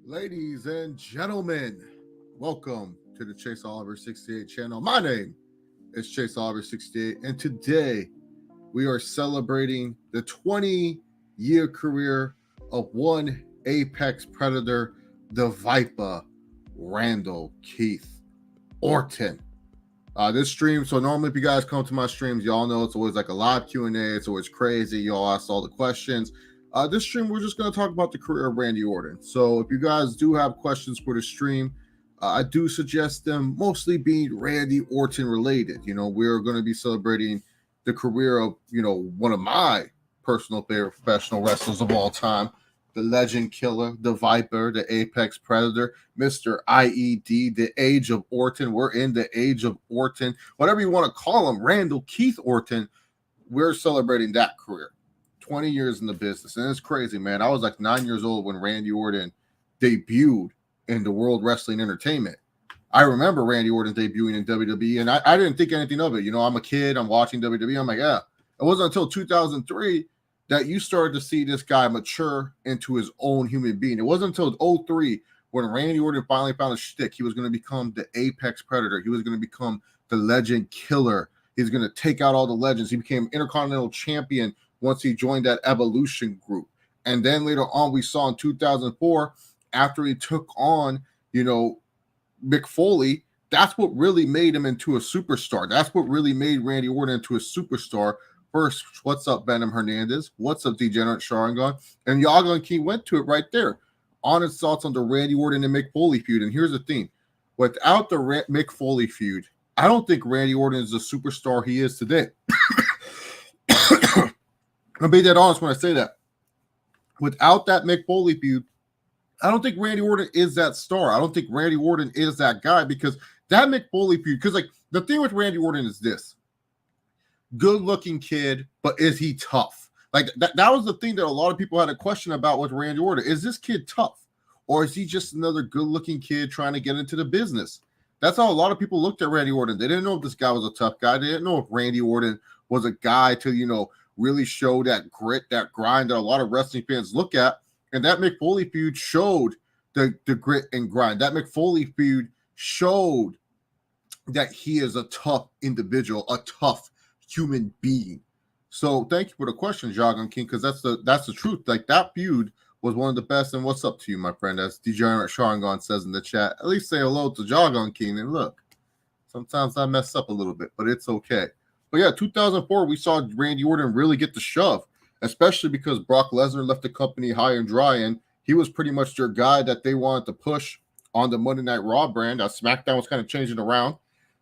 Ladies and gentlemen, welcome to the Chase Oliver 68 channel. My name is Chase Oliver 68, and today we are celebrating the 20-year career of one apex predator, the Viper, Randall Kieth Orton. This stream, so normally if you guys come to my streams, y'all know it's always like a live Q&A. It's always crazy. Y'all ask all the questions. This stream, we're just going to talk about the career of Randy Orton. So if you guys do have questions for the stream, I do suggest them mostly being Randy Orton related. You know, we're going to be celebrating the career of, one of my personal favorite professional wrestlers of all time, the Legend Killer, the Viper, the Apex Predator, Mr. IED, the Age of Orton. We're in the Age of Orton. Whatever you want to call him, Randall Kieth Orton, we're celebrating that career. 20 years in the business. And it's crazy, man. I was like 9 years old when Randy Orton debuted in the World Wrestling Entertainment. I remember Randy Orton debuting in WWE, and I didn't think anything of it. You know, I'm a kid. I'm watching WWE. I'm like, yeah. It wasn't until 2003 that you started to see this guy mature into his own human being. It wasn't until 2003 when Randy Orton finally found a shtick. He was going to become the Apex Predator. He was going to become the Legend Killer. He's going to take out all the legends. He became Intercontinental Champion once he joined that Evolution group. And then later on, we saw in 2004, after he took on, Mick Foley, that's what really made him into a superstar. That's what really made Randy Orton into a superstar. First, what's up, Venom Hernandez? What's up, Degenerate Sharingan? And Jagan King went to it right there. Honest thoughts on the Randy Orton and Mick Foley feud. And here's the thing. Without the Mick Foley feud, I don't think Randy Orton is the superstar he is today. I'll be that honest when I say that. Without that Mick Foley feud, I don't think Randy Orton is that star. I don't think Randy Orton is that guy because that Mick Foley feud, because the thing with Randy Orton is this. Good-looking kid, but is he tough? That was the thing that a lot of people had a question about with Randy Orton. Is this kid tough? Or is he just another good-looking kid trying to get into the business? That's how a lot of people looked at Randy Orton. They didn't know if this guy was a tough guy. They didn't know if Randy Orton was a guy to, really show that grit, that grind that a lot of wrestling fans look at. And that Mick Foley feud showed the grit and grind. That Mick Foley feud showed that he is a tough individual, a tough human being. So thank you for the question, Jagan King, because that's the truth. That feud was one of the best. And what's up to you, my friend? As Degenerate Sharingan says in the chat. At least say hello to Jagan King. And look, sometimes I mess up a little bit, but it's okay. But yeah, 2004, we saw Randy Orton really get the shove, especially because Brock Lesnar left the company high and dry, and he was pretty much their guy that they wanted to push on the Monday Night Raw brand. SmackDown was kind of changing around.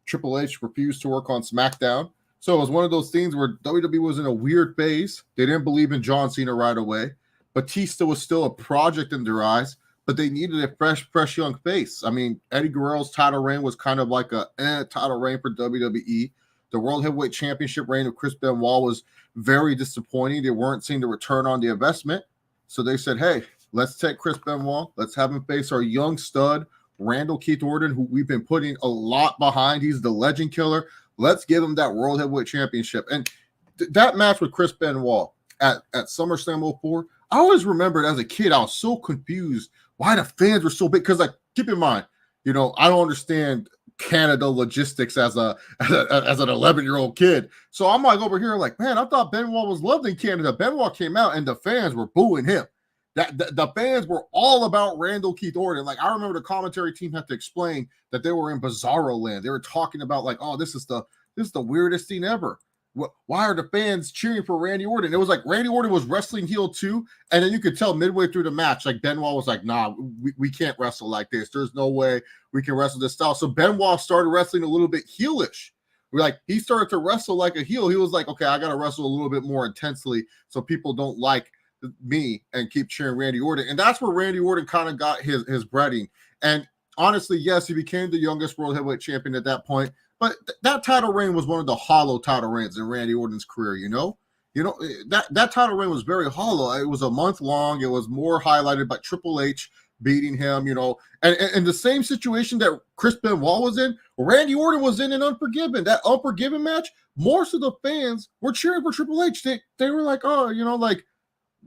Triple H refused to work on SmackDown. So it was one of those things where WWE was in a weird phase. They didn't believe in John Cena right away. Batista was still a project in their eyes, but they needed a fresh young face. I mean, Eddie Guerrero's title reign was kind of like a title reign for WWE. The World Heavyweight Championship reign of Chris Benoit was very disappointing. They weren't seeing the return on the investment. So they said, hey, let's take Chris Benoit. Let's have him face our young stud, Randall Kieth Orton, who we've been putting a lot behind. He's the Legend Killer. Let's give him that World Heavyweight Championship. And that match with Chris Benoit at SummerSlam 04, I always remembered as a kid, I was so confused why the fans were so big. Because, keep in mind, I don't understand Canada logistics as an 11-year-old kid. So I'm over here man, I thought Benoit was loved in Canada. Benoit came out and the fans were booing him. The fans were all about Randall Kieth Orton. I remember the commentary team had to explain that they were in Bizarro land. They were talking about oh, this is the weirdest thing ever. Why are the fans cheering for Randy Orton? It was Randy Orton was wrestling heel too, and then you could tell midway through the match, Benoit was nah, we can't wrestle like this. There's no way we can wrestle this style. So Benoit started wrestling a little bit heelish. He started to wrestle like a heel. He was okay, I got to wrestle a little bit more intensely so people don't like me and keep cheering Randy Orton. And that's where Randy Orton kind of got his breading. And honestly, yes, he became the youngest World Heavyweight Champion at that point. But that title reign was one of the hollow title reigns in Randy Orton's career, that title reign was very hollow. It was a month long. It was more highlighted by Triple H beating him, and the same situation that Chris Benoit was in, Randy Orton was in Unforgiven. That Unforgiven match, most of the fans were cheering for Triple H. They were oh,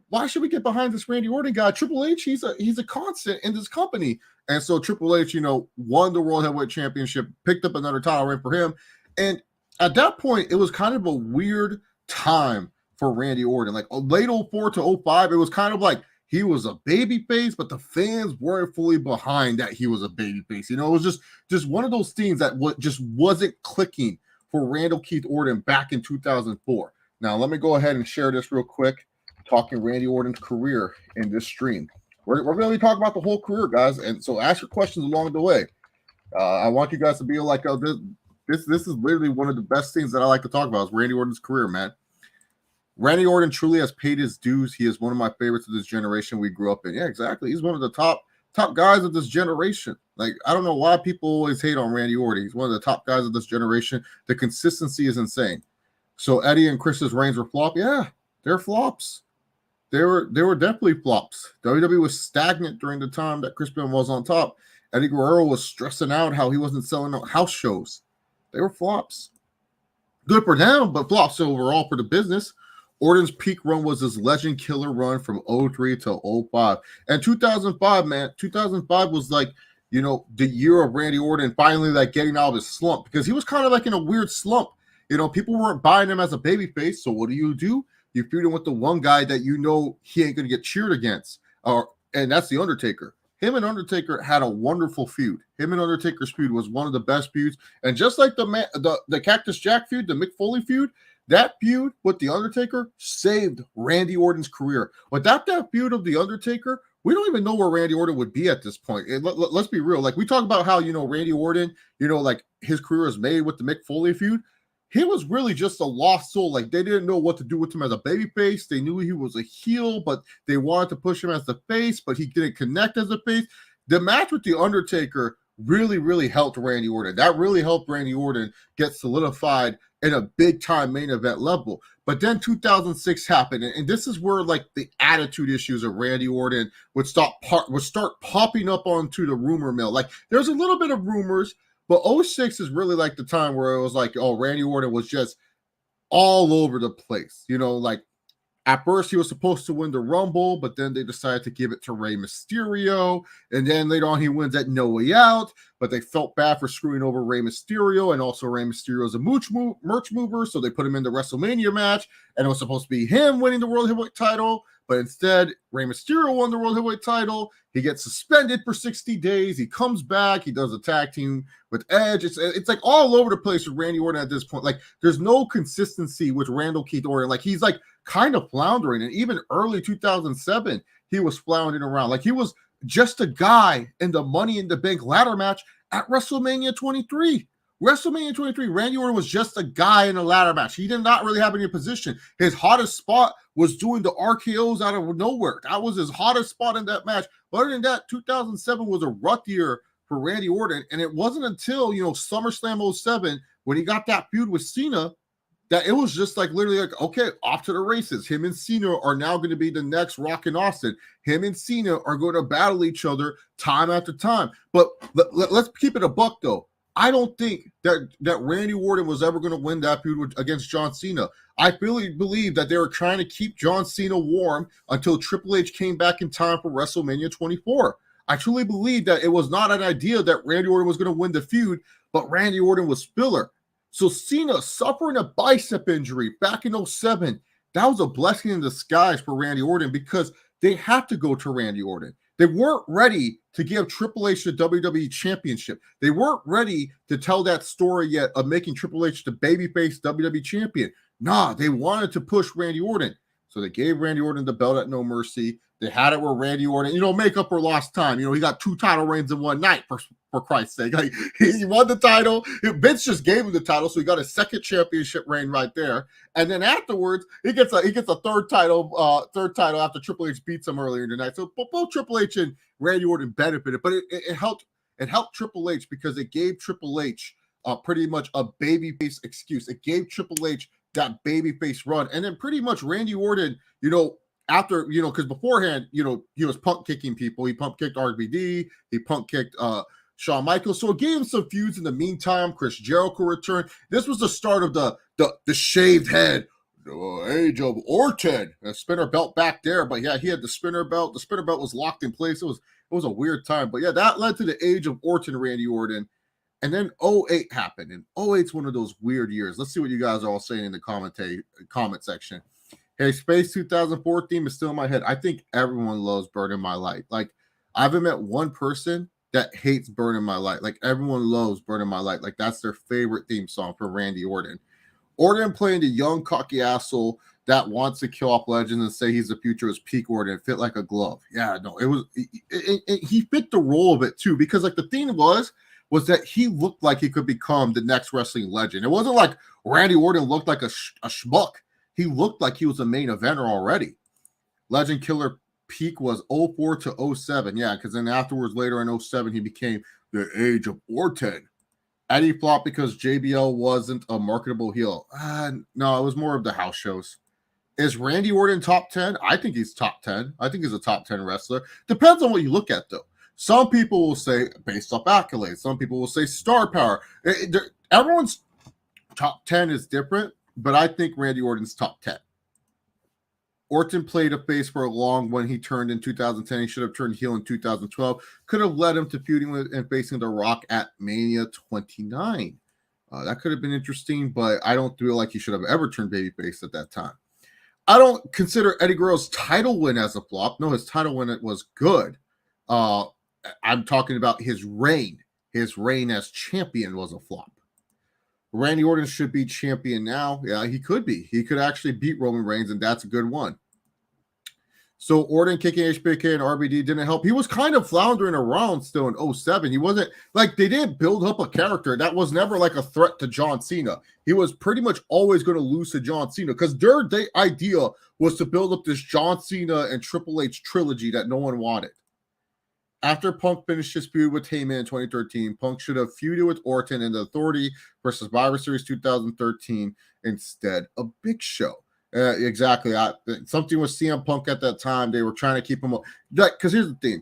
why should we get behind this Randy Orton guy? Triple H, he's a constant in this company. And so Triple H, won the World Heavyweight Championship, picked up another title reign for him. And at that point, it was kind of a weird time for Randy Orton. Like late 04 to 05, it was kind of like he was a babyface, but the fans weren't fully behind that he was a babyface. It was just one of those things that just wasn't clicking for Randall Kieth Orton back in 2004. Now, let me go ahead and share this real quick, talking Randy Orton's career in this stream. We're going to be talking about the whole career, guys, and so ask your questions along the way. I want you guys to be like, this is literally one of the best things that I like to talk about is Randy Orton's career, man. Randy Orton truly has paid his dues. He is one of my favorites of this generation we grew up in. Yeah, exactly. He's one of the top guys of this generation. Like, I don't know why people always hate on Randy Orton. He's one of the top guys of this generation. The consistency is insane. So Eddie and Chris's reigns were flop. Yeah, they're flops. They were definitely flops. WWE was stagnant during the time that Chris Benoit was on top. Eddie Guerrero was stressing out how he wasn't selling out house shows. They were flops. Good for them, but flops overall for the business. Orton's peak run was his legend killer run from 03 to 05. And 2005, man, 2005 was like, the year of Randy Orton finally like getting out of his slump, because he was kind of like in a weird slump. People weren't buying him as a babyface. So what do? You feud him with the one guy that he ain't going to get cheered against. And that's The Undertaker. Him and Undertaker had a wonderful feud. Him and Undertaker's feud was one of the best feuds. And just like the Cactus Jack feud, the Mick Foley feud, that feud with The Undertaker saved Randy Orton's career. Without that feud of The Undertaker, we don't even know where Randy Orton would be at this point. And let's be real. Like, we talk about how, Randy Orton, like his career is made with the Mick Foley feud. He was really just a lost soul. Like, they didn't know what to do with him as a babyface. They knew he was a heel, but they wanted to push him as the face, but he didn't connect as a face. The match with The Undertaker really, really helped Randy Orton. That really helped Randy Orton get solidified in a big-time main event level. But then 2006 happened, and this is where, like, the attitude issues of Randy Orton would start popping up onto the rumor mill. Like, there's a little bit of rumors, but 06 is really like the time where it was like, oh, Randy Orton was just all over the place. Like, at first he was supposed to win the Rumble, but then they decided to give it to Rey Mysterio. And then later on he wins at No Way Out, but they felt bad for screwing over Rey Mysterio. And also Rey Mysterio is a merch mover, so they put him in the WrestleMania match. And it was supposed to be him winning the World Heavyweight title. But instead, Rey Mysterio won the World Heavyweight title. He gets suspended for 60 days. He comes back. He does a tag team with Edge. It's like all over the place with Randy Orton at this point. Like, there's no consistency with Randall Kieth Orton. Like, he's like kind of floundering. And even early 2007, he was floundering around. Like, he was just a guy in the Money in the Bank ladder match at WrestleMania 23. WrestleMania 23, Randy Orton was just a guy in a ladder match. He did not really have any position. His hottest spot was doing the RKOs out of nowhere. That was his hottest spot in that match. But other than that, 2007 was a rough year for Randy Orton. And it wasn't until, SummerSlam 07, when he got that feud with Cena, that it was just like literally like, okay, off to the races. Him and Cena are now going to be the next Rock and Austin. Him and Cena are going to battle each other time after time. But let's keep it a buck, though. I don't think that Randy Orton was ever going to win that feud against John Cena. I really believe that they were trying to keep John Cena warm until Triple H came back in time for WrestleMania 24. I truly believe that it was not an idea that Randy Orton was going to win the feud, but Randy Orton was filler. So Cena suffering a bicep injury back in 07, that was a blessing in disguise for Randy Orton, because they had to go to Randy Orton. They weren't ready to give Triple H the WWE Championship. They weren't ready to tell that story yet of making Triple H the babyface WWE Champion. Nah, they wanted to push Randy Orton. So they gave Randy Orton the belt at No Mercy. They had it where Randy Orton, make up for lost time. He got 2 title reigns in one night, for Christ's sake. Like, he won the title. Vince just gave him the title, so he got a second championship reign right there. And then afterwards, he gets a third title after Triple H beats him earlier in the night. So both Triple H and Randy Orton benefited, but it helped Triple H because it gave Triple H pretty much a babyface excuse. It gave Triple H that babyface run, and then pretty much Randy Orton, after, because beforehand, he was punk kicking people. He punk kicked RVD. He punk kicked Shawn Michaels. So it gave him some feuds in the meantime. Chris Jericho returned. This was the start of the shaved head, age of Orton, a spinner belt back there. But yeah, he had the spinner belt. The spinner belt was locked in place. It was a weird time. But yeah, that led to the age of Orton, Randy Orton. And then '08 happened. And '08's one of those weird years. Let's see what you guys are all saying in the comment section. Hey, Space 2014 is still in my head. I think everyone loves Burning My Light. Like, I haven't met one person that hates Burning My Light. Like, everyone loves Burning My Light. Like, that's their favorite theme song for Randy Orton. Orton playing the young, cocky asshole that wants to kill off legends and say he's the future is peak Orton. Fit like a glove. Yeah, no, it was. He fit the role of it, too, because, like, the thing was that he looked like he could become the next wrestling legend. It wasn't like Randy Orton looked like a schmuck. He looked like he was a main eventer already. Legend Killer peak was 04 to 07. Yeah, because then afterwards, later in 07, he became the age of Orton. Eddie flopped because JBL wasn't a marketable heel. No, it was more of the house shows. Is Randy Orton top 10? I think he's top 10. I think he's a top 10 wrestler. Depends on what you look at, though. Some people will say based off accolades. Some people will say star power. Everyone's top 10 is different. But I think Randy Orton's top 10. Orton played a face for a long when he turned in 2010. He should have turned heel in 2012. Could have led him to feuding with and facing The Rock at Mania 29. That could have been interesting, but I don't feel like he should have ever turned babyface at that time. I don't consider Eddie Guerrero's title win as a flop. No, his title win was good. I'm talking about his reign. His reign as champion was a flop. Randy Orton should be champion now. Yeah, he could be. He could actually beat Roman Reigns, and that's a good one. So Orton kicking HBK and RBD didn't help. He was kind of floundering around still in 07. He wasn't like they didn't build up a character that was never like a threat to John Cena. He was pretty much always going to lose to John Cena because their idea was to build up this John Cena and Triple H trilogy that no one wanted. After Punk finished his feud with Heyman in 2013, Punk should have feuded with Orton in the Authority versus Survivor Series 2013 instead of Big Show. Exactly. Something with CM Punk at that time. They were trying to keep him up. Because here's the thing.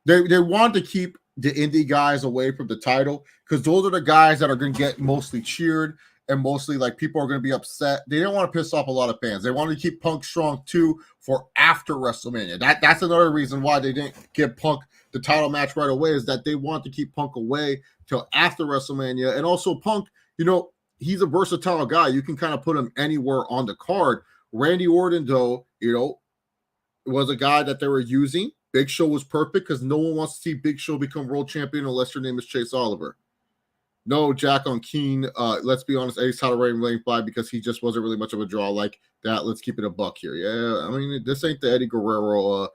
They wanted to keep the indie guys away from the title because those are the guys that are going to get mostly cheered and mostly like people are going to be upset. They didn't want to piss off a lot of fans. They wanted to keep Punk strong too for after WrestleMania. That's another reason why they didn't give Punk the title match right away is that they want to keep Punk away till after WrestleMania. And also Punk, he's a versatile guy. You can kind of put him anywhere on the card. Randy Orton, though, was a guy that they were using. Big Show was perfect because no one wants to see Big Show become world champion unless your name is Chase Oliver. No, Jagan King. Let's be honest, Eddie's title reign lane 5 because he just wasn't really much of a draw like that. Let's keep it a buck here. Yeah, I mean, this ain't the Eddie Guerrero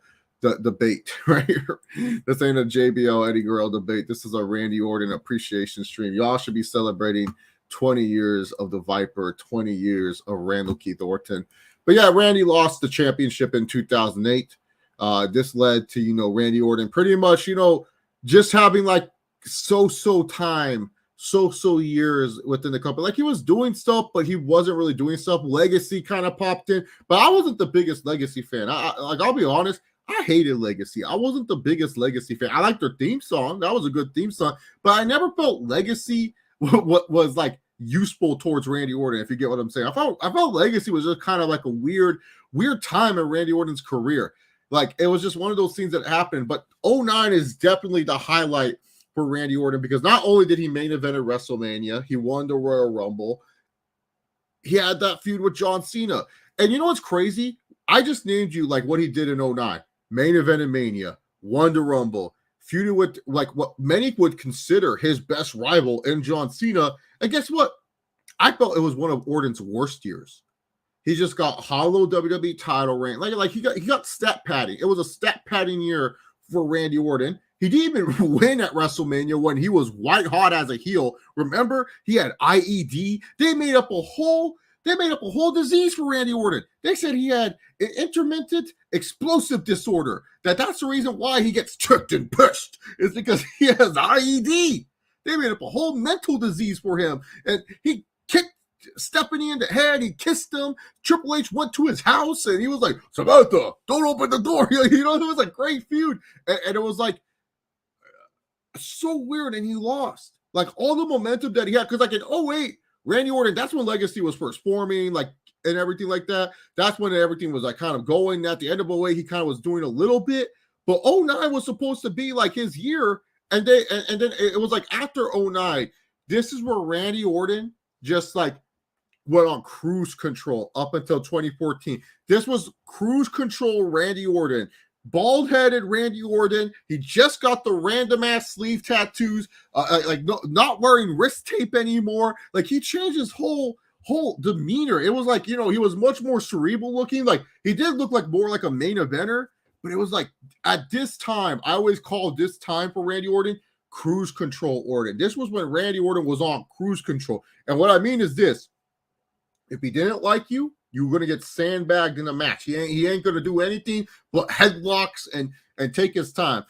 the debate right here. This ain't a JBL Eddie Guerrero debate. This is a Randy Orton appreciation stream. Y'all should be celebrating 20 years of the Viper, 20 years of Randall Kieth Orton. But yeah, Randy lost the championship in 2008. This led to, Randy Orton pretty much, just having like so time, so years within the company. Like he was doing stuff, but he wasn't really doing stuff. Legacy kind of popped in, but I wasn't the biggest Legacy fan. I'll be honest. I hated Legacy. I wasn't the biggest Legacy fan. I liked their theme song. That was a good theme song, but I never felt Legacy what was like useful towards Randy Orton, if you get what I'm saying. I felt Legacy was just kind of like a weird time in Randy Orton's career. Like it was just one of those things that happened. But 09 is definitely the highlight for Randy Orton because not only did he main event at WrestleMania, he won the Royal Rumble. He had that feud with John Cena. And you know what's crazy? I just named you like what he did in 09. Main event in Mania, won the Rumble, feuded with like what many would consider his best rival in John Cena. And guess what? I felt it was one of Orton's worst years. He just got hollow WWE title reign. Like he got stat padding. It was a stat padding year for Randy Orton. He didn't even win at WrestleMania when he was white hot as a heel. Remember, he had IED. They made up a whole disease for Randy Orton. They said he had an intermittent explosive disorder. That's the reason why he gets tripped and pushed. It's because he has IED. They made up a whole mental disease for him. And he kicked Stephanie in the head. He kissed him. Triple H went to his house and he was like, Samantha, don't open the door. It was a great feud. And it was like so weird. And he lost. Like all the momentum that he had. Because like in 08, Randy Orton, that's when Legacy was first forming. Like and everything like that. That's when everything was like kind of going. At the end of the way, he kind of was doing a little bit, but 09 was supposed to be like his year. And then it was like after 09, this is where Randy Orton just like went on cruise control up until 2014. This was cruise control Randy Orton. Bald-headed Randy Orton. He just got the random ass sleeve tattoos, not wearing wrist tape anymore. Like he changed his whole demeanor. It was like, he was much more cerebral looking. Like he did look like more like a main eventer, but it was like at this time, I always called this time for Randy Orton cruise control Orton. This was when Randy Orton was on cruise control. And what I mean is this: if he didn't like you, you're going to get sandbagged in a match. He ain't going to do anything but headlocks and take his time.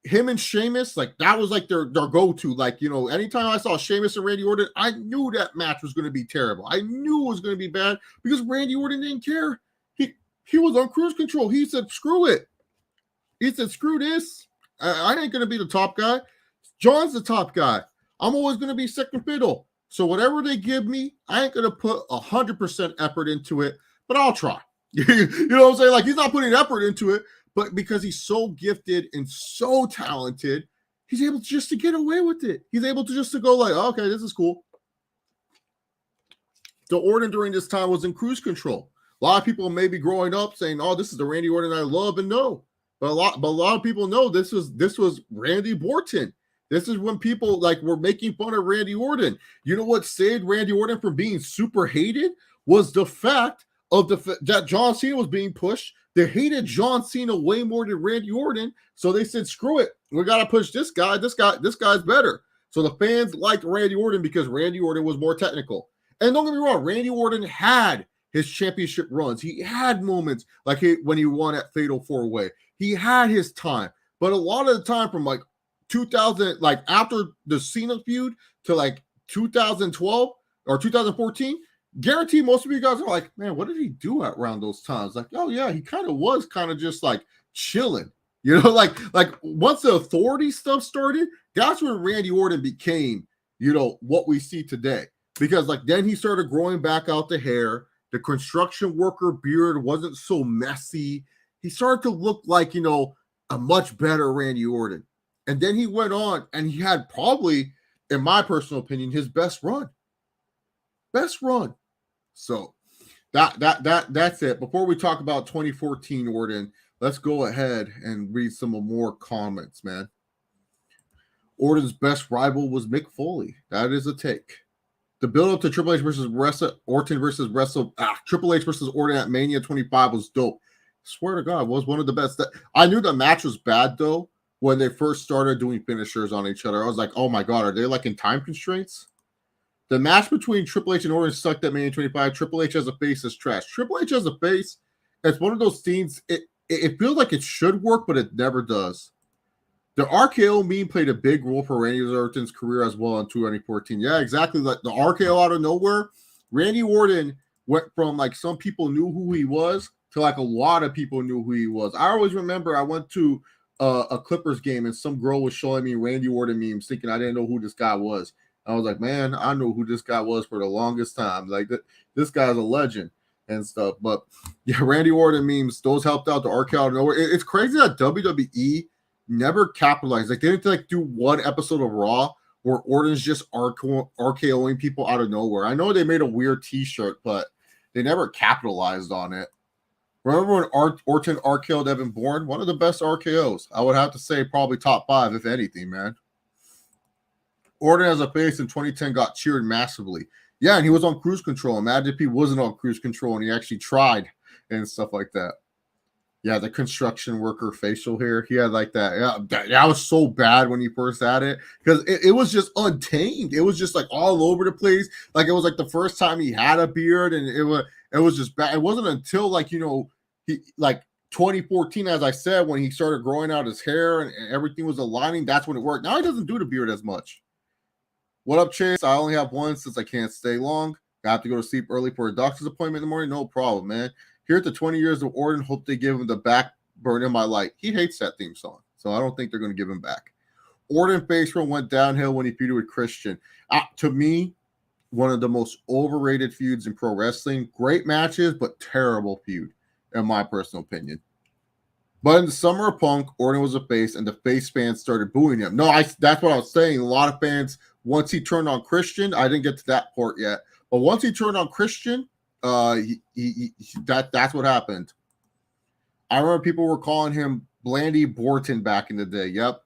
Him and Sheamus, like that was like their go-to. Like, anytime I saw Sheamus and Randy Orton, I knew that match was going to be terrible. I knew it was going to be bad because Randy Orton didn't care. He was on cruise control. He said, screw it. He said, screw this. I ain't going to be the top guy. John's the top guy. I'm always going to be second fiddle. So whatever they give me, I ain't going to put 100% effort into it, but I'll try. You know what I'm saying? Like he's not putting effort into it, but because he's so gifted and so talented, he's able just to get away with it. He's able to just to go like, oh, okay, this is cool. The Orton during this time was in cruise control. A lot of people may be growing up saying, oh, this is the Randy Orton I love and know. But a lot of people know this was Randy Borton. This is when people like were making fun of Randy Orton. You know what saved Randy Orton from being super hated was the fact of that John Cena was being pushed. They hated John Cena way more than Randy Orton, so they said, "Screw it, we got to push this guy. This guy's better." So the fans liked Randy Orton because Randy Orton was more technical. And don't get me wrong, Randy Orton had his championship runs. He had moments like when he won at Fatal 4-Way. He had his time, but a lot of the time from like 2000, like after the Cena feud to like 2012 or 2014, guarantee most of you guys are like, man, what did he do around those times? Like, oh yeah, he kind of was kind of just like chilling, like once the authority stuff started, that's when Randy Orton became, what we see today. Because like then he started growing back out the hair, the construction worker beard wasn't so messy. He started to look like, a much better Randy Orton. And then he went on and he had probably, in my personal opinion, his best run. So that's it. Before we talk about 2014 Orton, let's go ahead and read some more comments, man. Orton's best rival was Mick Foley. That is a take. The build-up to Triple H versus Orton versus Triple H versus Orton at Mania 25 was dope. Swear to God, was one of the best. I knew the match was bad though. When they first started doing finishers on each other, I was like, oh my God, are they like in time constraints? The match between Triple H and Orton sucked at Mania 25. Triple H as a face is trash. Triple H as a face, it's one of those scenes, it feels like it should work, but it never does. The RKO meme played a big role for Randy Orton's career as well in 2014. Yeah, exactly. Like the RKO out of nowhere, Randy Orton went from like some people knew who he was to like a lot of people knew who he was. I always remember I went to a Clippers game and some girl was showing me Randy Orton memes thinking I didn't know who this guy was. I was like, man, I know who this guy was for the longest time. Like this guy's a legend and stuff. But yeah, Randy Orton memes, those helped out the RKO out of nowhere. It's crazy that WWE never capitalized. Like they didn't like do one episode of Raw where Orton's just RKOing people out of nowhere. I know they made a weird t-shirt, but they never capitalized on it. Remember when Orton RKO'd Evan Bourne? One of the best RKOs. I would have to say probably top 5, if anything, man. Orton as a face in 2010 got cheered massively. Yeah, and he was on cruise control. Imagine if he wasn't on cruise control and he actually tried and stuff like that. Yeah, the construction worker facial hair. He had like that. Yeah, that was so bad when he first had it because it was just untamed. It was just like all over the place. Like it was like the first time he had a beard, and it was just bad. It wasn't until like he like 2014, as I said, when he started growing out his hair and everything was aligning. That's when it worked. Now he doesn't do the beard as much. What up, Chase? I only have one since I can't stay long. I have to go to sleep early for a doctor's appointment in the morning. No problem, man. Here at the 20 years of Orton, hope they give him the back burn in my light. He hates that theme song, so I don't think they're going to give him back. Orton face run went downhill when he feuded with Christian. To me, one of the most overrated feuds in pro wrestling. Great matches, but terrible feud, in my personal opinion. But in the summer of Punk, Orton was a face, and the face fans started booing him. No, that's what I was saying. A lot of fans, once he turned on Christian, I didn't get to that part yet, but once he turned on Christian, that's what happened. I remember people were calling him Blandy Borton back in the day. Yep,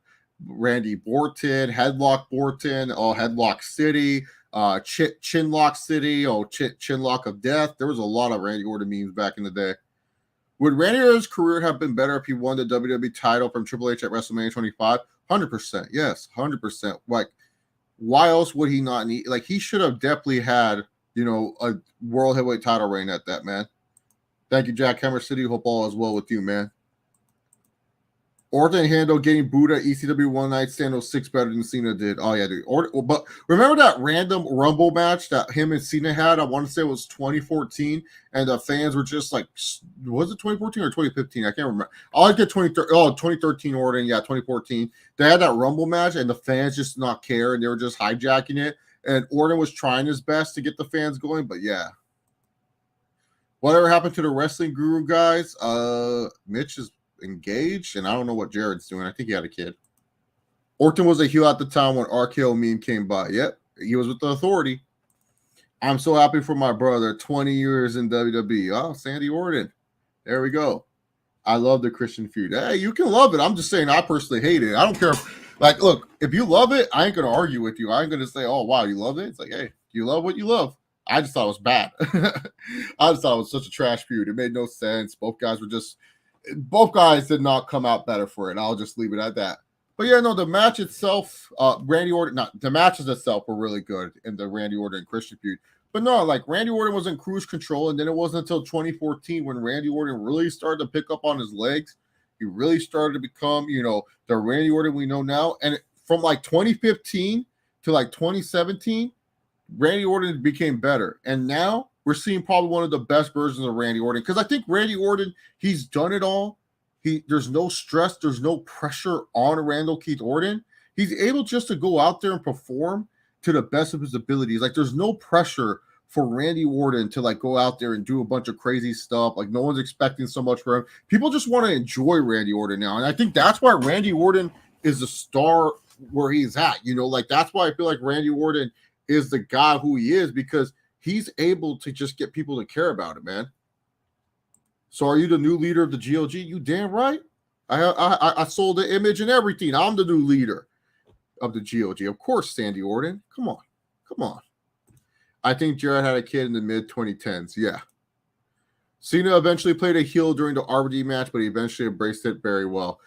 Randy Borton, Headlock Borton, Headlock City, Chinlock City, Chinlock of Death. There was a lot of Randy Orton memes back in the day. Would Randy Orton's career have been better if he won the WWE title from Triple H at WrestleMania 25? 100%. Yes, 100%. Like, why else would he not need? Like, he should have definitely had, a world heavyweight title reign at that, man. Thank you, Jack Hammer City. Hope all is well with you, man. Orton handled getting booed at ECW One Night Stand 06 better than Cena did. Oh, yeah, dude. But remember that random Rumble match that him and Cena had? I want to say it was 2014, and the fans were just like, was it 2014 or 2015? I can't remember. I like get 2013 Orton. Yeah, 2014. They had that Rumble match, and the fans just not care, and they were just hijacking it. And Orton was trying his best to get the fans going, but yeah. Whatever happened to the wrestling guru guys? Mitch is engaged, and I don't know what Jared's doing. I think he had a kid. Orton was a heel at the time when RKO meme came by. Yep, he was with the Authority. I'm so happy for my brother. 20 years in WWE. Oh, Sandy Orton. There we go. I love the Christian feud. Hey, you can love it. I'm just saying I personally hate it. I don't care. Look, if you love it, I ain't going to argue with you. I ain't going to say, oh, wow, you love it? It's like, hey, you love what you love. I just thought it was bad. I just thought it was such a trash feud. It made no sense. Both guys did not come out better for it. I'll just leave it at that. But yeah, no, the match itself, the matches itself were really good in the Randy Orton and Christian feud. But no, like Randy Orton was in cruise control, and then it wasn't until 2014 when Randy Orton really started to pick up on his legs. He really started to become, the Randy Orton we know now. And from like 2015 to like 2017, Randy Orton became better. And now we're seeing probably one of the best versions of Randy Orton. Because I think Randy Orton, he's done it all. There's no stress. There's no pressure on Randall Kieth Orton. He's able just to go out there and perform to the best of his abilities. Like, there's no pressure for Randy Orton to like go out there and do a bunch of crazy stuff. Like, no one's expecting so much for him. People just want to enjoy Randy Orton now. And I think that's why Randy Orton is the star where he's at. Like, that's why I feel like Randy Orton is the guy who he is, because he's able to just get people to care about it, man. So are you the new leader of the GOG? You damn right. I sold the image and everything. I'm the new leader of the GOG. Of course, Sandy Orton. Come on. I think Jared had a kid in the mid-2010s. Yeah. Cena eventually played a heel during the RVD match, but he eventually embraced it very well.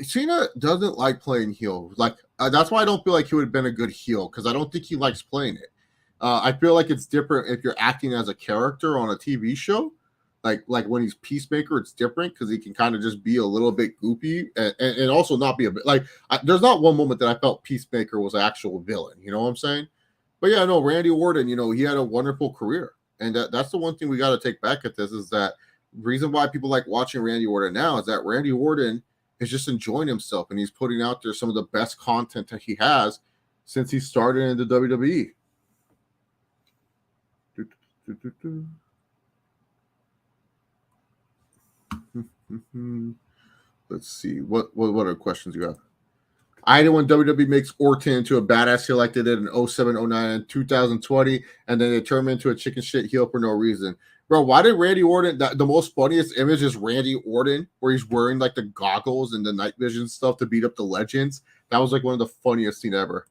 Cena doesn't like playing heel. That's why I don't feel like he would have been a good heel, because I don't think he likes playing it. I feel like it's different if you're acting as a character on a TV show. Like when he's Peacemaker, it's different because he can kind of just be a little bit goofy and also not be a bit there's not one moment that I felt Peacemaker was an actual villain. You know what I'm saying? But yeah, no, Randy Orton, he had a wonderful career. And that's the one thing we got to take back at this, is that the reason why people like watching Randy Orton now is that Randy Orton is just enjoying himself, and he's putting out there some of the best content that he has since he started in the WWE. Let's see. What other questions you have? I know when WWE makes Orton into a badass heel like they did in 07, 09, and 2020, and then they turn him into a chicken shit heel for no reason. Bro, why did Randy Orton, the most funniest image is Randy Orton, where he's wearing like the goggles and the night vision stuff to beat up the legends. That was like one of the funniest scenes ever.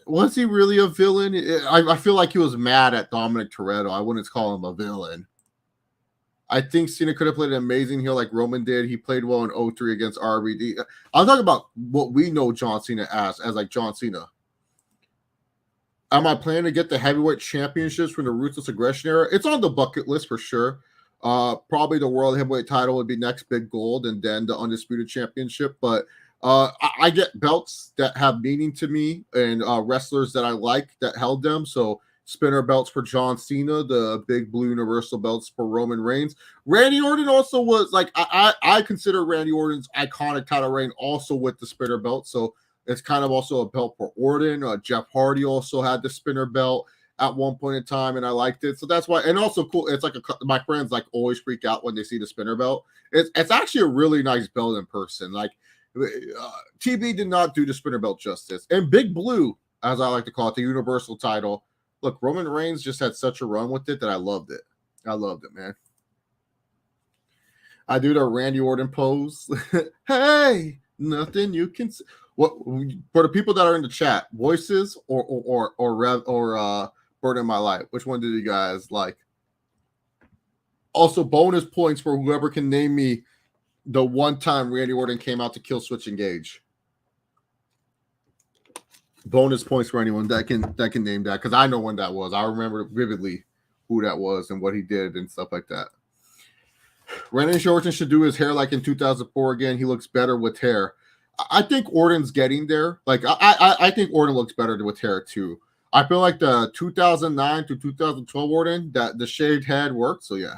Was he really a villain? I feel like he was mad at Dominic Toretto. I wouldn't call him a villain. I think Cena could have played an amazing heel like Roman did. He played well in 03 against RVD. I'm talking about what we know John Cena as like John Cena. Am I planning to get the heavyweight championships from the Ruthless Aggression era? It's on the bucket list for sure. Probably the world heavyweight title would be next big gold, and then the undisputed championship. But I get belts that have meaning to me, and wrestlers that I like that held them. So spinner belts for John Cena, the big blue universal belts for Roman Reigns. Randy Orton also was like, I consider Randy Orton's iconic title reign also with the spinner belt. So it's kind of also a belt for Orton. Jeff Hardy also had the spinner belt. at one point in time, and I liked it. So that's why. And also cool. It's like my friends like always freak out when they see the spinner belt. It's actually a really nice belt in person. Like TB did not do the spinner belt justice. And Big Blue, as I like to call it, the Universal title. Look, Roman Reigns just had such a run with it that I loved it. I loved it, man. I do the Randy Orton pose. Hey, nothing you can see. What for the people that are in the chat, voices or Burn in My Light? Which one did you guys like? Also, bonus points for whoever can name me the one time Randy Orton came out to kill Switch Engage. Bonus points for anyone that can name that, because I know when that was. I remember vividly who that was and what he did and stuff like that. Randy Orton should do his hair like in 2004 again. He looks better with hair. I think Orton's getting there. Like I think Orton looks better with hair too. I feel like the 2009 to 2012 Orton, that the shaved head worked. So yeah,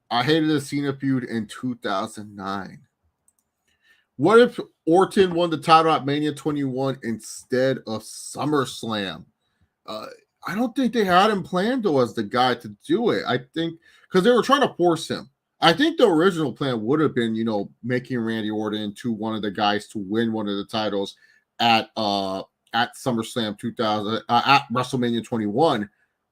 I hated the Cena feud in 2009. What if Orton won the title at Mania 21 instead of SummerSlam? I don't think they had him planned though as the guy to do it. I think because they were trying to force him. I think the original plan would have been, making Randy Orton into one of the guys to win one of the titles at SummerSlam 2000 at WrestleMania 21.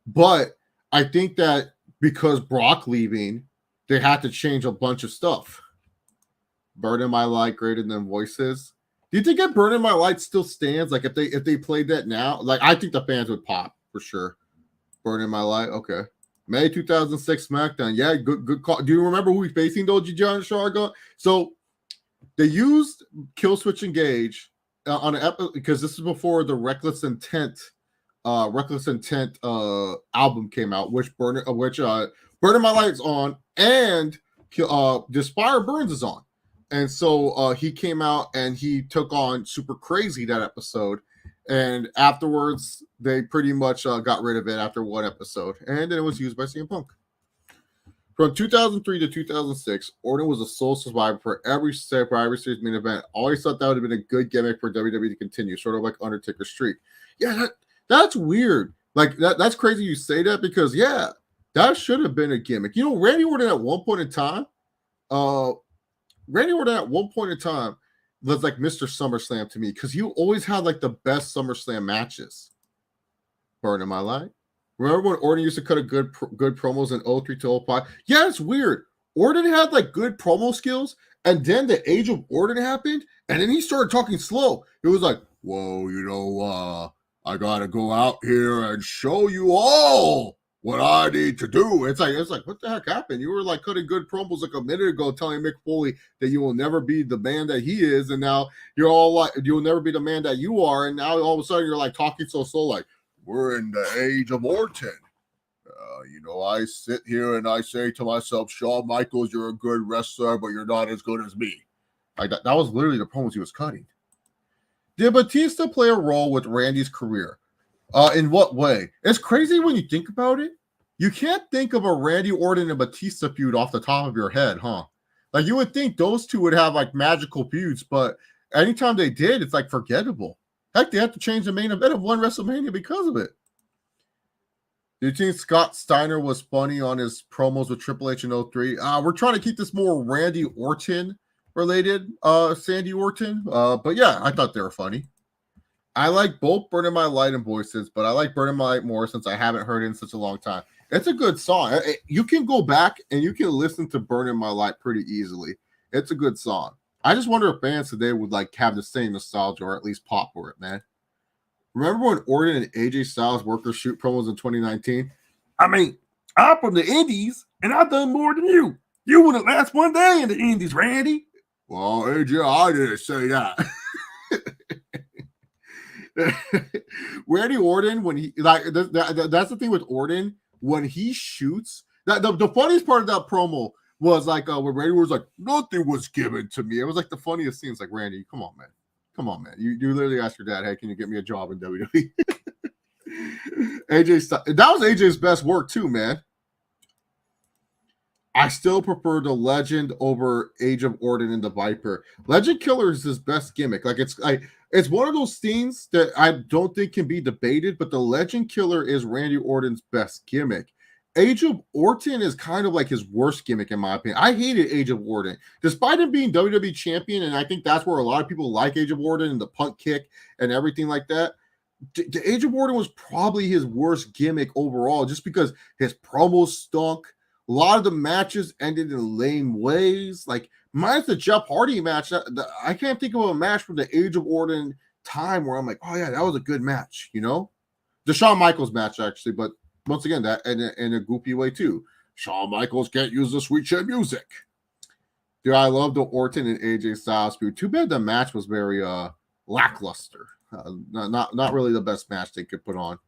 But I think that because Brock leaving, they had to change a bunch of stuff. Burn in My Light greater than Voices. Do you think that Burn in My Light still stands? Like if they played that now, like I think the fans would pop for sure. Burn in My Light, okay. May 2006 SmackDown. Yeah, good call. Do you remember who he's facing though, Jagan King? So they used Kill Switch Engage on an episode because this is before the Reckless Intent album came out, which Burn in My Light's on, and Despire Burns is on. And so he came out and he took on Super Crazy that episode. And afterwards, they pretty much got rid of it after one episode. And then it was used by CM Punk. From 2003 to 2006, Orton was a sole survivor for every Survivor Series main event. Always thought that would have been a good gimmick for WWE to continue, sort of like Undertaker's streak. Yeah, that's weird. Like, that's crazy you say that because, yeah, that should have been a gimmick. Randy Orton at one point in time, was like Mr. SummerSlam to me because you always had like the best SummerSlam matches. Burn in My Light. Remember when Orton used to cut a good promos in 03 to 05? Yeah, it's weird. Orton had like good promo skills, and then the age of Orton happened, and then he started talking slow. It was like, whoa, I gotta go out here and show you all what I need to do. It's like, what the heck happened? You were like cutting good promos like a minute ago, telling Mick Foley that you will never be the man that he is, and now you're all like, you'll never be the man that you are, and now all of a sudden you're like talking so slow, like we're in the age of Orton. I sit here and I say to myself, Shawn Michaels, you're a good wrestler, but you're not as good as me. Like that was literally the promos he was cutting. Did Batista play a role with Randy's career? In what way? It's crazy when you think about it. You can't think of a Randy Orton and Batista feud off the top of your head, huh? Like you would think those two would have like magical feuds, but anytime they did, it's like forgettable. Heck, they had to change the main event of one WrestleMania because of it. Do you think Scott Steiner was funny on his promos with Triple H in 03? We're trying to keep this more Randy Orton related, Sandy Orton. But yeah, I thought they were funny. I like both Burn in My Light and Voices, but I like Burn in My Light more since I haven't heard it in such a long time. It's a good song. You can go back and you can listen to Burn in My Light pretty easily. It's a good song. I just wonder if fans today would like have the same nostalgia or at least pop for it, man. Remember when Orton and AJ Styles workers shoot promos in 2019? I mean, I'm from the Indies and I've done more than you. You wouldn't last one day in the Indies, Randy. Well, AJ, I didn't say that. Randy Orton, when he that's the thing with Orton, when he shoots, the funniest part of that promo was like when Randy was like, nothing was given to me. It was like the funniest scene. It's like, Randy, come on, man. You literally asked your dad, hey, can you get me a job in WWE? that was AJ's best work too, man. I still prefer the Legend over Age of Orton and the Viper. Legend Killer is his best gimmick. Like it's one of those things that I don't think can be debated, but the Legend Killer is Randy Orton's best gimmick. Age of Orton is kind of like his worst gimmick, in my opinion. I hated Age of Orton, despite him being WWE champion, and I think that's where a lot of people like Age of Orton and the punt kick and everything like that. The Age of Orton was probably his worst gimmick overall, just because his promos stunk. A lot of the matches ended in lame ways. Like, minus the Jeff Hardy match, I can't think of a match from the Age of Orton time where I'm like, oh yeah, that was a good match, you know? The Shawn Michaels match, actually, but once again, that in a goofy way too. Shawn Michaels can't use the sweet chin music. Dude, I love the Orton and AJ Styles feud. Too bad the match was very lackluster. Not really the best match they could put on.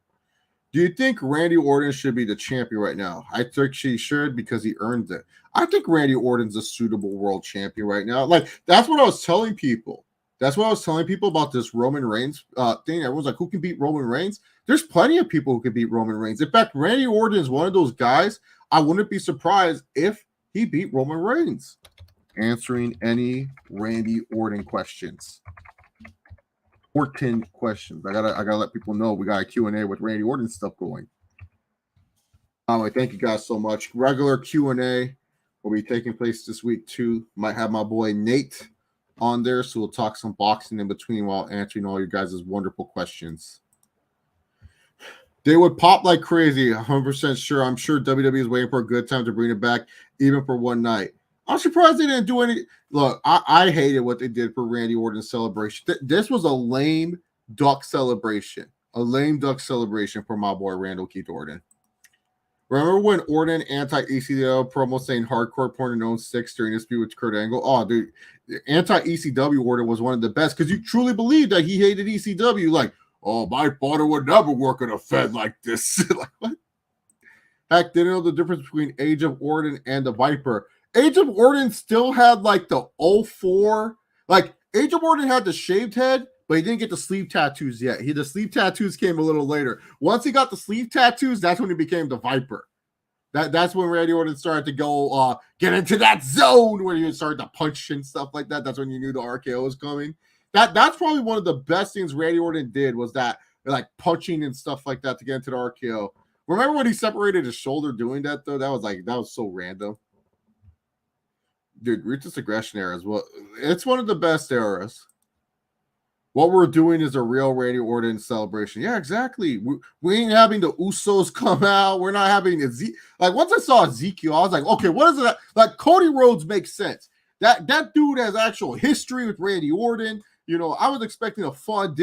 Do you think Randy Orton should be the champion right now? I think she should because he earned it. I think Randy Orton's a suitable world champion right now. Like, that's what I was telling people. That's what I was telling people about this Roman Reigns thing. Everyone's like, who can beat Roman Reigns? There's plenty of people who can beat Roman Reigns. In fact, Randy Orton is one of those guys. I wouldn't be surprised if he beat Roman Reigns. Answering any Randy Orton questions. Orton questions. I gotta let people know we got a Q&A with Randy Orton stuff going. Thank you guys so much. Regular Q&A will be taking place this week too. Might have my boy Nate on there, so we'll talk some boxing in between while answering all you guys' wonderful questions. They would pop like crazy. 100% sure. I'm sure WWE is waiting for a good time to bring it back, even for one night. I'm surprised they didn't do any. Look, I hated what they did for Randy Orton's celebration. This was a lame duck celebration. A lame duck celebration for my boy Randall Kieth Orton. Remember when Orton anti-ECW promo saying hardcore porn and own 6 during this feud with Kurt Angle? Oh, dude, anti-ECW Orton was one of the best because you truly believed that he hated ECW. Like, oh, my father would never work in a Fed like this. Like, what? Heck, didn't know the difference between Age of Orton and the Viper. Age of Orton still had like the 04. Like, Age of Orton had the shaved head, but he didn't get the sleeve tattoos yet. The sleeve tattoos came a little later. Once he got the sleeve tattoos, that's when he became the Viper. That's when Randy Orton started to go get into that zone where he started to punch and stuff like that. That's when you knew the RKO was coming. That's probably one of the best things Randy Orton did was that, like, punching and stuff like that to get into the RKO. Remember when he separated his shoulder doing that though? That was so random. Dude, Ruthless Aggression era is it's one of the best eras. What we're doing is a real Randy Orton celebration. Yeah, exactly. We ain't having the Usos come out. We're not having like, once I saw Ezekiel, I was like, okay, what is it? Like, Cody Rhodes makes sense. That dude has actual history with Randy Orton. You know, I was expecting a fun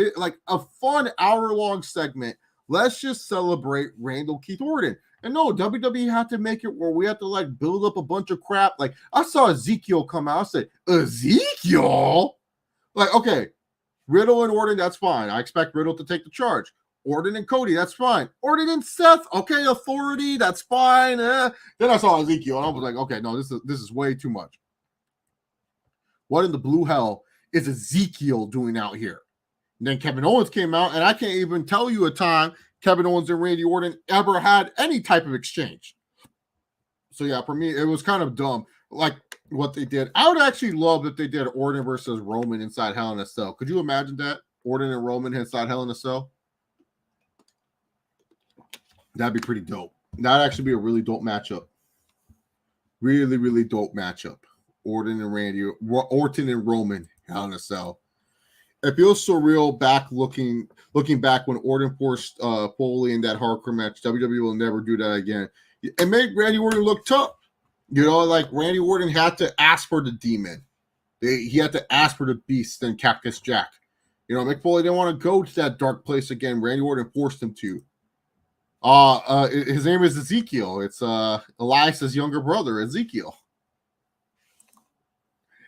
hour-long segment. Let's just celebrate Randall Kieth Orton. And no, WWE had to make it where we have to, like, build up a bunch of crap. Like, I saw Ezekiel come out. I said, Ezekiel? Like, okay, Riddle and Orton, that's fine. I expect Riddle to take the charge. Orton and Cody, that's fine. Orton and Seth, okay, authority, that's fine. Then I saw Ezekiel, and I was like, okay, no, this is way too much. What in the blue hell is Ezekiel doing out here? And then Kevin Owens came out, and I can't even tell you a time Kevin Owens and Randy Orton ever had any type of exchange. So yeah, for me, it was kind of dumb, like what they did. I would actually love if they did Orton versus Roman inside Hell in a Cell. Could you imagine that? Orton and Roman inside Hell in a Cell? That'd be pretty dope. That'd actually be a really dope matchup. Really, really dope matchup. Orton and Roman Hell in a Cell. It feels surreal looking back when Orton forced Foley in that hardcore match. WWE will never do that again. It made Randy Orton look tough. You know, like, Randy Orton had to ask for the demon. He had to ask for the beast and Cactus Jack. You know, Mick Foley didn't want to go to that dark place again. Randy Orton forced him to. His name is Ezekiel. It's Elias's younger brother, Ezekiel.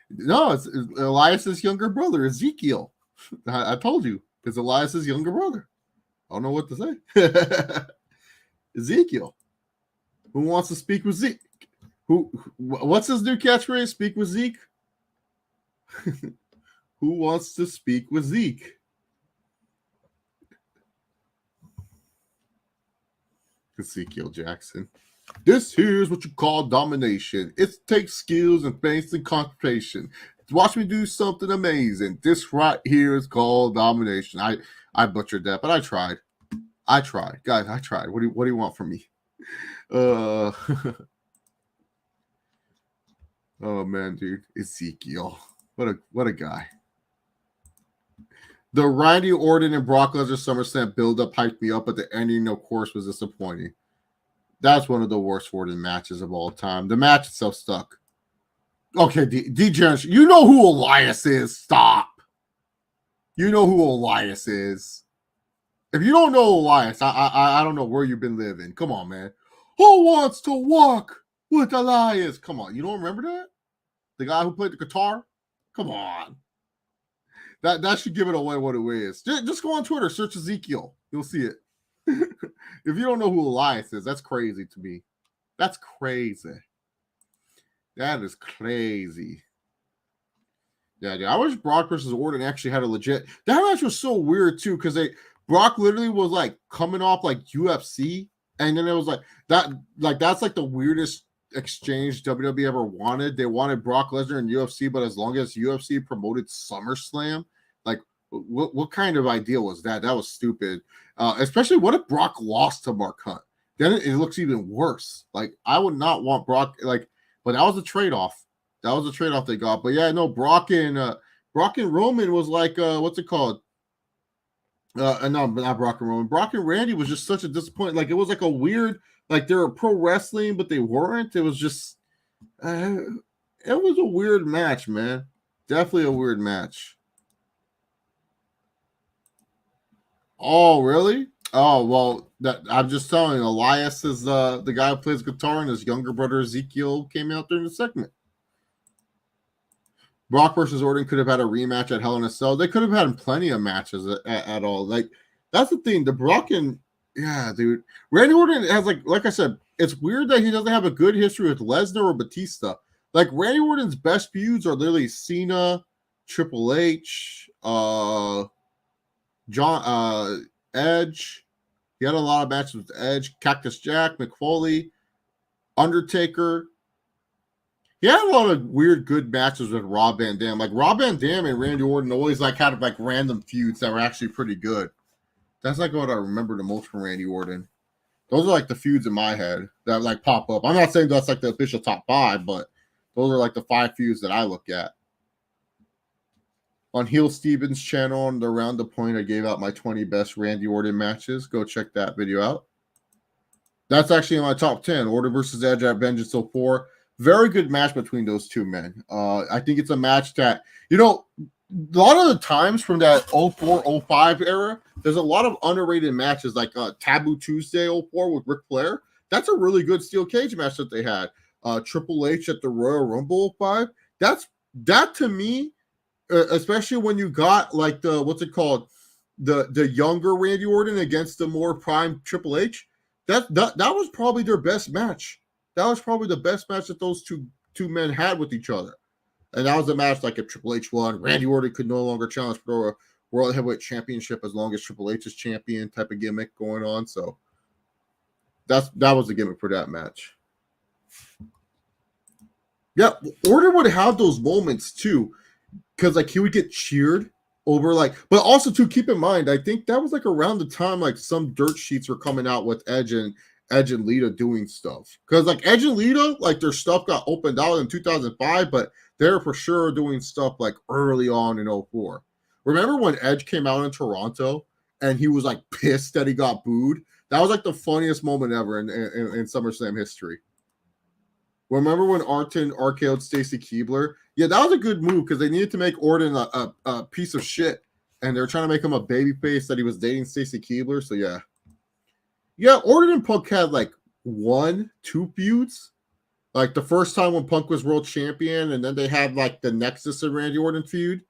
No, it's Elias's younger brother, Ezekiel. I told you, it's Elias's younger brother. I don't know what to say. Ezekiel. Who wants to speak with Zeke? What's his new catchphrase? Speak with Zeke? Who wants to speak with Zeke? Ezekiel Jackson. This here's what you call domination. It takes skills and faith and concentration. Watch me do something amazing. This right here is called domination. I butchered that, but I tried. Guys. I tried. What do you want from me? Oh man, dude, Ezekiel, what a guy. The Randy Orton and Brock Lesnar SummerSlam build-up hyped me up, but the ending, of course, was disappointing. That's one of the worst Orton matches of all time. The match itself stuck. Okay, Degenerate. You know who Elias is. Stop. You know who Elias is. If you don't know Elias, I don't know where you've been living. Come on, man. Who wants to walk with Elias? Come on. You don't remember that? The guy who played the guitar? Come on. That should give it away what it is. Just go on Twitter, search Ezekiel. You'll see it. If you don't know who Elias is, that's crazy to me. That's crazy. That is crazy. Yeah, I wish Brock versus Orton actually had a legit. That match was so weird too, because Brock literally was like coming off like UFC, and then it was like that's like the weirdest exchange WWE ever wanted. They wanted Brock Lesnar in UFC, but as long as UFC promoted SummerSlam, like what kind of idea was that? That was stupid. Especially what if Brock lost to Mark Hunt? Then it looks even worse. Like I would not want Brock but that was a trade-off. That was a trade-off they got. But yeah, no, Brock and Roman was like what's it called? No, not Brock and Roman. Brock and Randy was just such a disappointment. Like it was like a weird, like they were pro wrestling, but they weren't. It was just it was a weird match, man. Definitely a weird match. Oh, really? Oh, well, I'm just telling you, Elias is the guy who plays guitar, and his younger brother Ezekiel came out during the segment. Brock versus Orton could have had a rematch at Hell in a Cell. They could have had plenty of matches at all. Like that's the thing. The Brock and dude, Randy Orton has like I said, it's weird that he doesn't have a good history with Lesnar or Batista. Like Randy Orton's best feuds are literally Cena, Triple H, Edge. He had a lot of matches with Edge, Cactus Jack, McFoley, Undertaker. He had a lot of weird, good matches with Rob Van Dam. Like Rob Van Dam and Randy Orton always like had like random feuds that were actually pretty good. That's like what I remember the most from Randy Orton. Those are like the feuds in my head that like pop up. I'm not saying that's like the official top 5, but those are like the 5 feuds that I look at. On Heel Stevens' channel on the Around the Point, I gave out my 20 best Randy Orton matches. Go check that video out. That's actually in my top 10. Orton versus Edge at Vengeance 04. Very good match between those two men. I think it's a match that, a lot of the times from that 04, 05 era, there's a lot of underrated matches like Taboo Tuesday 04 with Ric Flair. That's a really good steel cage match that they had. Triple H at the Royal Rumble 05. That to me, especially when you got like the younger Randy Orton against the more prime Triple H, that was probably their best match. That was probably the best match that those two men had with each other. And that was a match like if Triple H won, Randy Orton could no longer challenge for a World Heavyweight Championship as long as Triple H is champion type of gimmick going on. So that was the gimmick for that match. Yeah, Orton would have those moments too, because like he would get cheered over but also to keep in mind, I think that was like around the time like some dirt sheets were coming out with Edge and Lita doing stuff, because like Edge and Lita, like their stuff got opened out in 2005, but they're for sure doing stuff like early on in 04. Remember when Edge came out in Toronto and he was like pissed that he got booed? That was like the funniest moment ever in SummerSlam history. Remember when Orton RKO'd Stacy Keibler? Yeah, that was a good move because they needed to make Orton a piece of shit, and they're trying to make him a babyface that he was dating Stacy Keibler. So yeah. Yeah, Orton and Punk had like 1-2 feuds. Like the first time when Punk was world champion, and then they had like the Nexus and Randy Orton feud.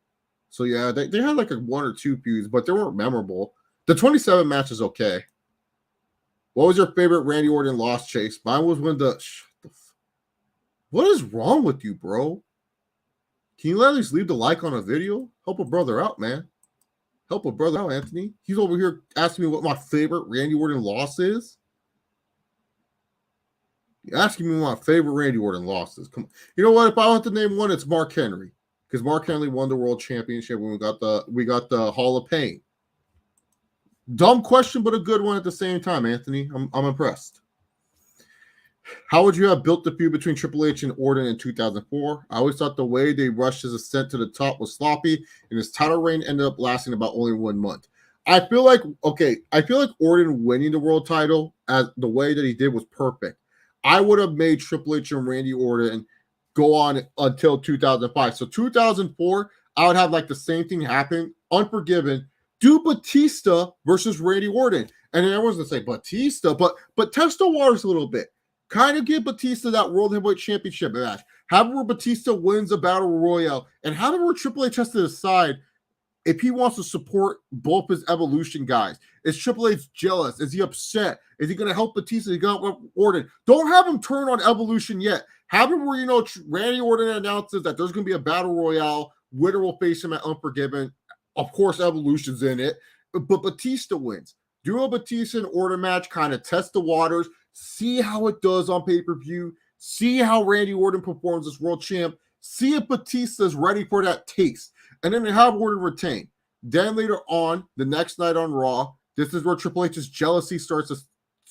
So yeah, they had like 1 or 2 feuds, but they weren't memorable. The 27 match is okay. What was your favorite Randy Orton loss, Chase? Mine was when what is wrong with you, bro? Can you at least leave the like on a video? Help a brother out, man. Help a brother out, Anthony. He's over here asking me what my favorite Randy Orton loss is. You're asking me my favorite Randy Orton losses. Come on. You know what? If I want to name one, it's Mark Henry. Because Mark Henry won the world championship when we got the Hall of Pain. Dumb question, but a good one at the same time, Anthony. I'm impressed. How would you have built the feud between Triple H and Orton in 2004? I always thought the way they rushed his ascent to the top was sloppy, and his title reign ended up lasting about only 1 month. I feel like Orton winning the world title as the way that he did was perfect. I would have made Triple H and Randy Orton go on until 2005. So 2004, I would have like the same thing happen. Unforgiven. Do Batista versus Randy Orton. And then everyone's going to say Batista, but test the waters a little bit. Kind of give Batista that World Heavyweight Championship match. Have it where Batista wins a Battle Royale. And have it where Triple H has to decide if he wants to support both his Evolution guys. Is Triple H jealous? Is he upset? Is he going to help Batista? Is he going to help Orton? Don't have him turn on Evolution yet. Have him where, Randy Orton announces that there's going to be a Battle Royale. Winner will face him at Unforgiven. Of course, Evolution's in it. But Batista wins. Do a Batista and Orton match, kind of test the waters. See how it does on pay-per-view. See how Randy Orton performs as world champ. See if Batista's ready for that taste. And then they have Orton retain. Then later on, the next night on Raw, this is where Triple H's jealousy starts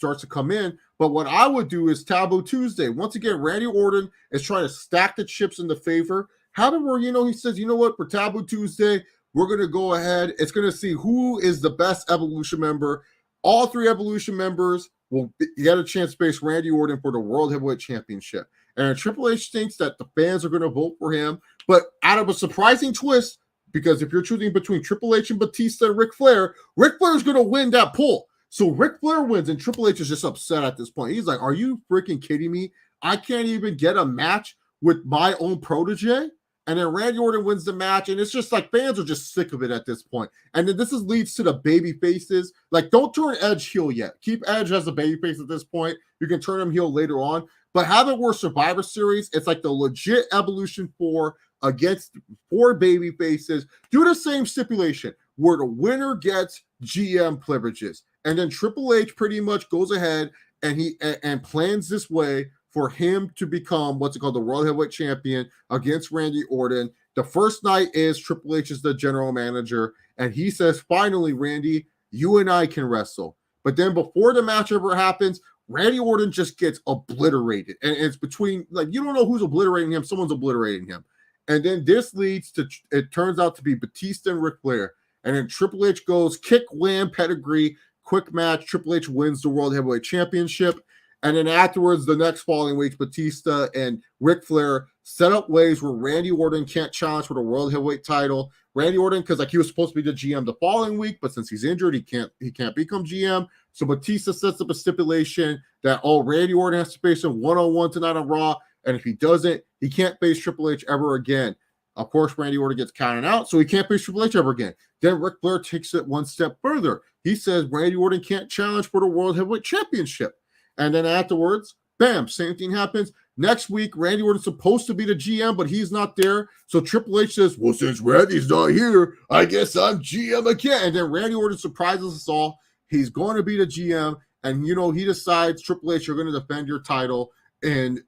to come in. But what I would do is Taboo Tuesday. Once again, Randy Orton is trying to stack the chips in the favor. Have him where, he says, you know what, for Taboo Tuesday, we're going to go ahead. It's going to see who is the best Evolution member. All 3 Evolution members will get a chance to face Randy Orton for the World Heavyweight Championship. And Triple H thinks that the fans are going to vote for him. But out of a surprising twist, because if you're choosing between Triple H and Batista and Ric Flair is going to win that poll. So Ric Flair wins, and Triple H is just upset at this point. He's like, are you freaking kidding me? I can't even get a match with my own protege? And then Randy Orton wins the match, and it's just like fans are just sick of it at this point. And then this leads to the baby faces. Like, don't turn Edge heel yet. Keep Edge as a baby face at this point. You can turn him heel later on. But have it where Survivor Series, it's like the legit Evolution 4 against 4 baby faces. Do the same stipulation where the winner gets GM privileges. And then Triple H pretty much goes ahead and plans this way for him to become the World Heavyweight Champion against Randy Orton. The first night is Triple H is the general manager, and he says, finally, Randy, you and I can wrestle. But then before the match ever happens, Randy Orton just gets obliterated. And it's between, you don't know who's obliterating him. Someone's obliterating him. And then this leads to, it turns out to be Batista and Ric Flair. And then Triple H goes, kick, wham, pedigree, quick match. Triple H wins the World Heavyweight Championship. And then afterwards, the next following week, Batista and Ric Flair set up ways where Randy Orton can't challenge for the World Heavyweight title. Randy Orton, because he was supposed to be the GM the following week, but since he's injured, he can't become GM. So Batista sets up a stipulation that Randy Orton has to face him one-on-one tonight on Raw, and if he doesn't, he can't face Triple H ever again. Of course, Randy Orton gets counted out, so he can't face Triple H ever again. Then Ric Flair takes it one step further. He says Randy Orton can't challenge for the World Heavyweight Championship. And then afterwards, bam, same thing happens. Next week, Randy Orton's supposed to be the GM, but he's not there. So Triple H says, well, since Randy's not here, I guess I'm GM again. And then Randy Orton surprises us all. He's going to be the GM. And, he decides, Triple H, you're going to defend your title in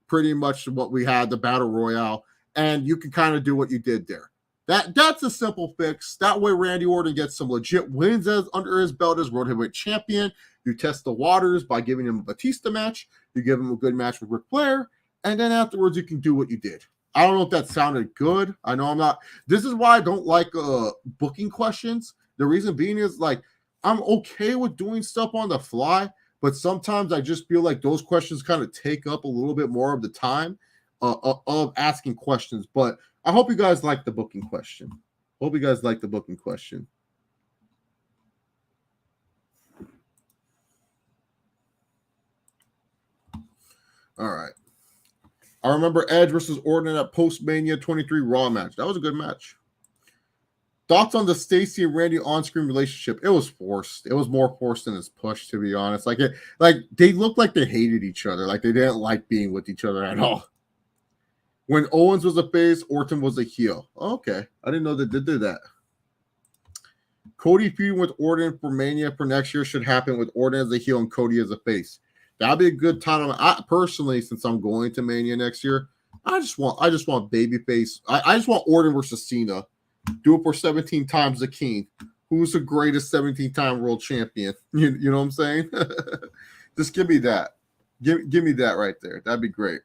pretty much what we had, the Battle Royale. And you can kind of do what you did there. That's a simple fix. That way, Randy Orton gets some legit wins under his belt as World Heavyweight Champion. You test the waters by giving him a Batista match. You give him a good match with Ric Flair. And then afterwards, you can do what you did. I don't know if that sounded good. I know I'm not. This is why I don't like booking questions. The reason being is, I'm okay with doing stuff on the fly, but sometimes I just feel like those questions kind of take up a little bit more of the time of asking questions. But I hope you guys like the booking question. All right. I remember Edge versus Orton at post-Mania 23 Raw match. That was a good match. Thoughts on the Stacey and Randy on-screen relationship? It was forced. It was more forced than it's pushed, to be honest. They looked like they hated each other. They didn't like being with each other at all. When Owens was a face, Orton was a heel. Okay. I didn't know they did that. Cody feuding with Orton for Mania for next year should happen with Orton as a heel and Cody as a face. That'd be a good time. I personally, since I'm going to Mania next year, I just want babyface. I just want Orton versus Cena. Do it for 17 times the king. Who's the greatest 17-time world champion? You know what I'm saying? Just give me that. Give me that right there. That'd be great.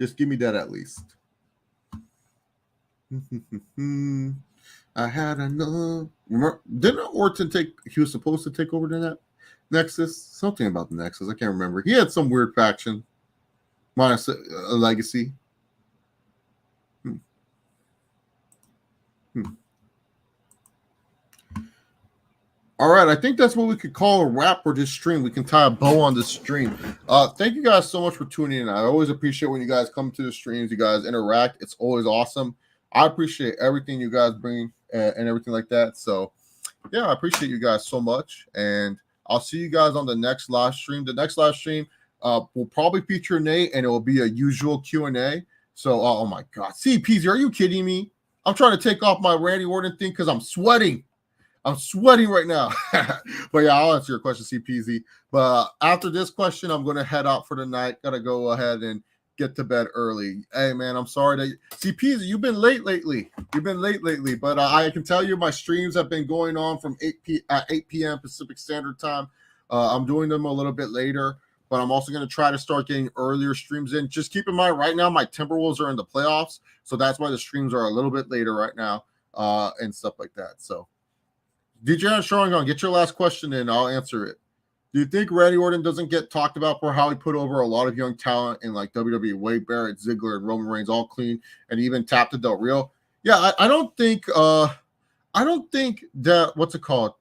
Just give me that at least. I had enough. Remember, didn't Orton he was supposed to take over the Nexus? Something about the Nexus. I can't remember. He had some weird faction. Minus a legacy. All right, I think that's what we could call a wrap for this stream. We can tie a bow on this stream. Thank you guys so much for tuning in. I always appreciate when you guys come to the streams, you guys interact. It's always awesome. I appreciate everything you guys bring and everything like that. So, yeah, I appreciate you guys so much. And I'll see you guys on the next live stream. The next live stream will probably feature Nate, and it will be a usual Q&A. So, oh my God. CPZ, are you kidding me? I'm trying to take off my Randy Orton thing because I'm sweating. I'm sweating right now. But yeah, I'll answer your question, CPZ. But after this question, I'm going to head out for the night. Got to go ahead and get to bed early. Hey, man, I'm sorry that CPZ, you've been late lately. But I can tell you my streams have been going on from 8 p.m. Pacific Standard Time. I'm doing them a little bit later, but I'm also going to try to start getting earlier streams in. Just keep in mind, right now, my Timberwolves are in the playoffs, so that's why the streams are a little bit later right now and stuff like that. So, Degenerate Sharingan, get your last question in. I'll answer it. Do you think Randy Orton doesn't get talked about for how he put over a lot of young talent in like WWE? Wade Barrett, Ziggler, and Roman Reigns all clean, and even tapped to Del Rio? Yeah, I don't think that what's it called?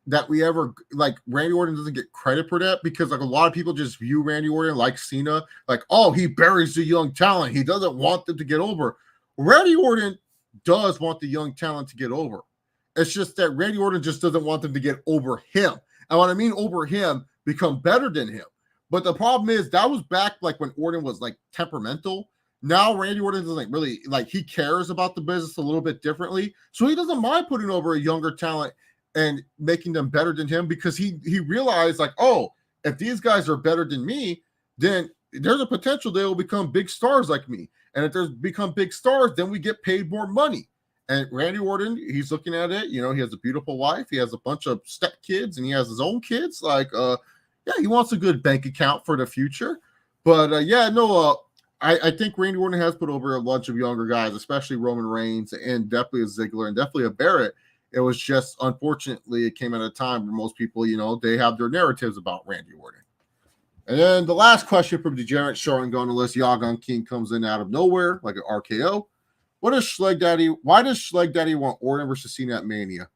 That we ever like Randy Orton doesn't get credit for that because like a lot of people just view Randy Orton like Cena, like, oh, he buries the young talent. He doesn't want them to get over. Randy Orton does want the young talent to get over. It's just that Randy Orton just doesn't want them to get over him. And what I mean over him, become better than him. But the problem is that was back like when Orton was like temperamental. Now Randy Orton doesn't really like he cares about the business a little bit differently. So he doesn't mind putting over a younger talent and making them better than him because he realized like, oh, if these guys are better than me, then there's a potential they will become big stars like me. And if there's become big stars, then we get paid more money. And Randy Orton, he's looking at it. You know, he has a beautiful wife. He has a bunch of step kids, and he has his own kids. Like, yeah, he wants a good bank account for the future. But I think Randy Orton has put over a bunch of younger guys, especially Roman Reigns, and definitely a Ziggler, and definitely a Barrett. It was just unfortunately it came at a time where most people, you know, they have their narratives about Randy Orton. And then the last question from Degenerate Sharingan, unless Jagan King comes in out of nowhere like an RKO. Why does Schleg Daddy want Orton versus Cena at Mania?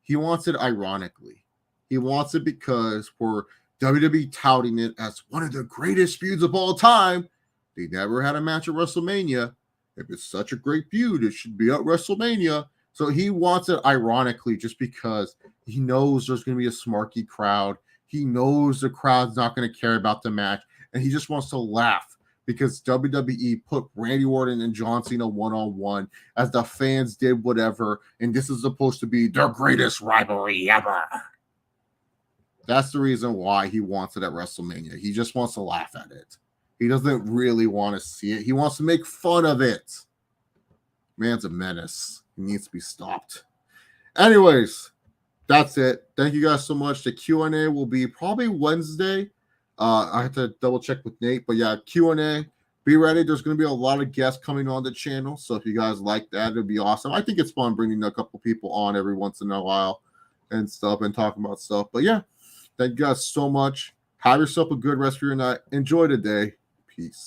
He wants it ironically. He wants it because for WWE touting it as one of the greatest feuds of all time, they never had a match at WrestleMania. If it's such a great feud, it should be at WrestleMania. So he wants it ironically just because he knows there's going to be a smarky crowd. He knows the crowd's not going to care about the match, and he just wants to laugh. Because WWE put Randy Orton and John Cena one-on-one as the fans did whatever, and this is supposed to be their greatest rivalry ever. That's the reason why he wants it at WrestleMania. He just wants to laugh at it. He doesn't really want to see it. He wants to make fun of it. Man's a menace. He needs to be stopped. Anyways, that's it. Thank you guys so much. The Q&A will be probably Wednesday. I have to double check with Nate, but yeah, Q&A. Be ready. There's going to be a lot of guests coming on the channel, so if you guys like that, it'd be awesome. I think it's fun bringing a couple people on every once in a while and stuff and talking about stuff. But yeah, thank you guys so much. Have yourself a good rest of your night. Enjoy the day. Peace.